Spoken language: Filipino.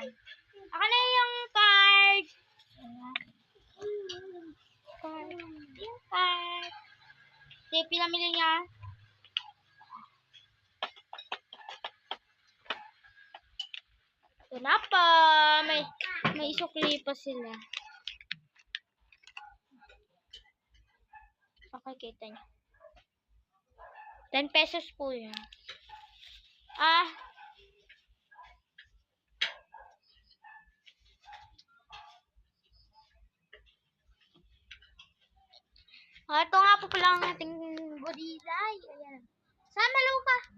Ayan. Ako na yung card. Card. Yung card. Sige, pinamili niya. Ito na po. May sukli pa sila. Okay, kita niyo. 10 pesos po yan. Ito nga po pala ang ating bodizay. Ayan. Sama, luka.